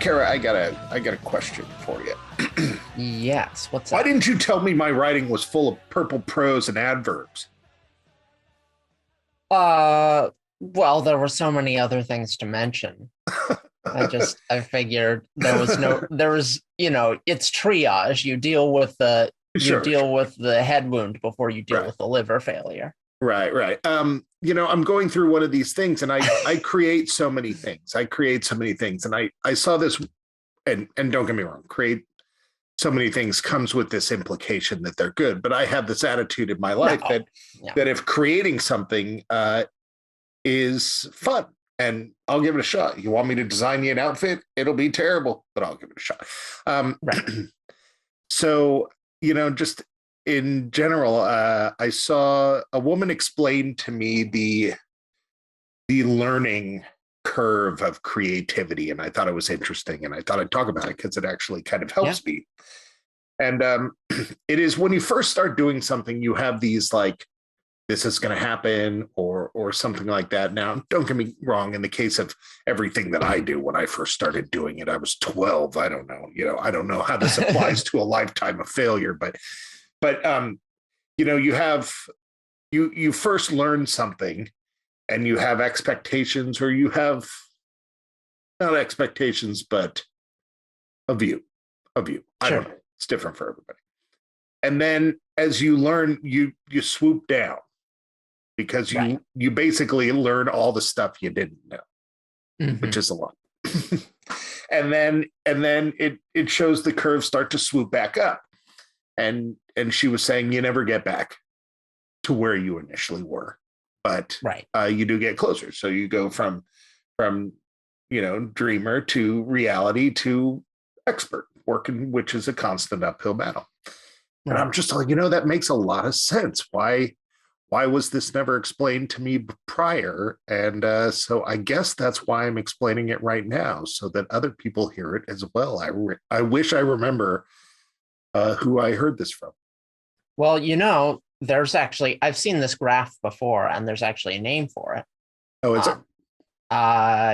Kara, I got a question for you. Yes, what's Why up? didn't you tell me my writing was full of purple prose and adverbs? Well, there were so many other things to mention. I figured there was, it's triage. You Sure, deal sure. with the head wound before you deal Right, with the liver failure. right, right. I'm going through one of these things, and I create so many things. I create so many things, and I saw this, and don't get me wrong, create so many things comes with this implication that they're good. But I have this attitude in my life No, that no, if creating something is fun, and I'll give it a shot. You want me to design you an outfit? It'll be terrible, but I'll give it a shot. Um, right. so, just in general, I saw a woman explain to me the learning curve of creativity, and I thought it was interesting, and I thought I'd talk about it because it actually kind of Yeah, helps me. And it is when you first start doing something, you have these like this is going to happen or something like that. Now, don't get me wrong. In the case of everything that I do, when I first started doing it, I was 12. I don't know. I don't know how this applies to a lifetime of failure, but you have you first learn something and you have expectations, or you have not expectations, but a view, a view. I don't sure. know. It's different for everybody. And then as you learn, you swoop down because Right. you basically learn all the stuff you didn't know, which Hmm. is a lot. And then it shows the curve start to swoop back up. And she was saying you never get back to where you initially were, but Right. you do get closer. So you go from dreamer to reality to expert working, which is a constant uphill battle. And Right. I'm just like, that makes a lot of sense. Why was this never explained to me prior? And so I guess that's why I'm explaining it right now, so that other people hear it as well. I wish I remember who I heard this from. Well, there's actually I've seen this graph before, and there's actually a name for it. Oh, is it? Um,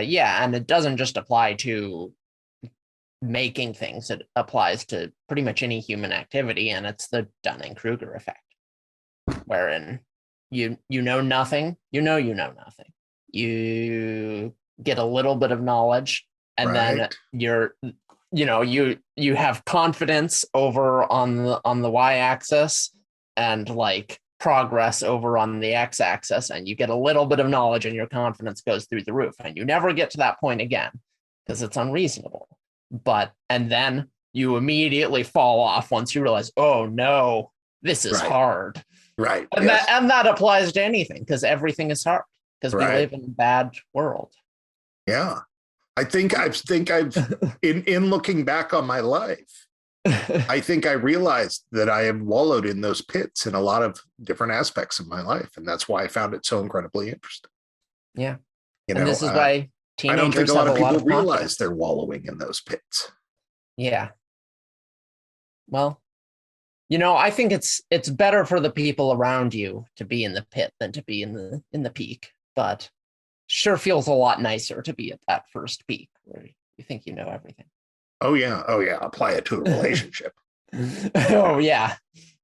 yeah, and it doesn't just apply to making things, it applies to pretty much any human activity, and it's the Dunning-Kruger effect, wherein you know nothing, you know nothing. You get a little bit of knowledge, and then Right, you have confidence over on the y-axis, and like progress over on the x-axis, and you get a little bit of knowledge and your confidence goes through the roof, and you never get to that point again because it's unreasonable. And then you immediately fall off once you realize, oh no, this is right, hard. right. And that Yes, and that applies to anything, because everything is hard, because we right. live in a bad world. Yeah. I think I've in looking back on my life, I think I realized that I have wallowed in those pits in a lot of different aspects of my life, and that's why I found it so incredibly interesting. Yeah. You And know, this is why I don't think a teenagers lot have a of lot people of realize confidence. they're wallowing in those pits. Yeah. Well, I think it's better for the people around you to be in the pit than to be in the peak, but sure feels a lot nicer to be at that first peak where you think you know everything. Oh yeah, oh yeah. Apply it to a relationship. Oh yeah.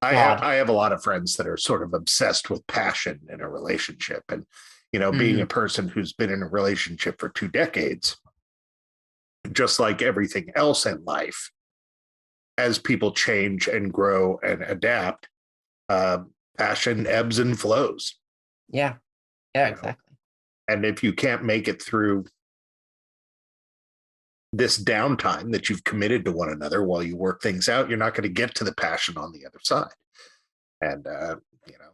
God. I have a lot of friends that are sort of obsessed with passion in a relationship, and being a Hmm. person who's been in a relationship for 2 decades, just like everything else in life, as people change and grow and adapt, uh, passion ebbs and flows. Yeah. Yeah, You know, exactly. and if you can't make it through this downtime that you've committed to one another while you work things out, you're not going to get to the passion on the other side. And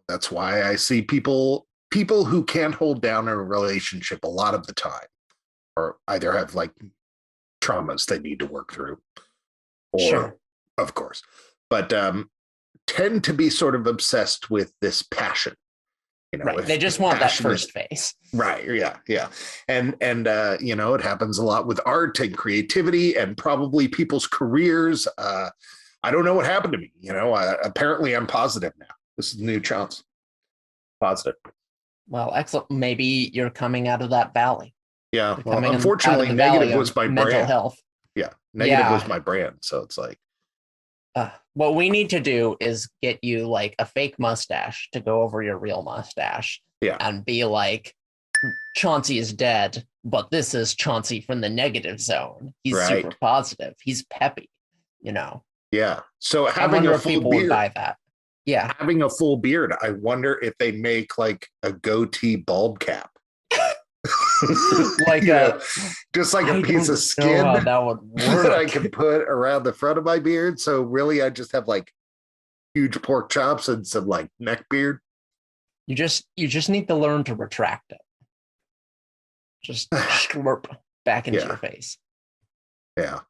that's why I see people who can't hold down a relationship a lot of the time, or either have like traumas they need to work through, or Sure. of course, but tend to be sort of obsessed with this passion. Right. They just If want that passion first is phase. right, yeah, yeah, and it happens a lot with art and creativity and probably people's careers. I don't know what happened to me. Apparently I'm positive now. This is new chance. Positive. Well, excellent. Maybe you're coming out of that valley. Yeah. You're Well, coming out of unfortunately, the negative valley was of my mental brand. health. Yeah. Negative was Yeah. my brand. So it's like, What we need to do is get you like a fake mustache to go over your real mustache yeah. and be like, Chauncey is dead, but this is Chauncey from the negative zone. He's Right. super positive. He's peppy, you know. Yeah. So I having wonder a if full people would beard, buy that. Yeah. having a full beard, I wonder if they make like a goatee bulb cap. Like just like a I piece don't of know skin how that would that I work. can put around the front of my beard. So really, I just have like huge pork chops and some like neck beard. You just need to learn to retract it. Just slurp back into Yeah. your face. Yeah.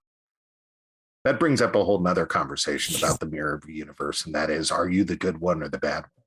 That brings up a whole nother conversation about the mirror of the universe. And that is, are you the good one or the bad one?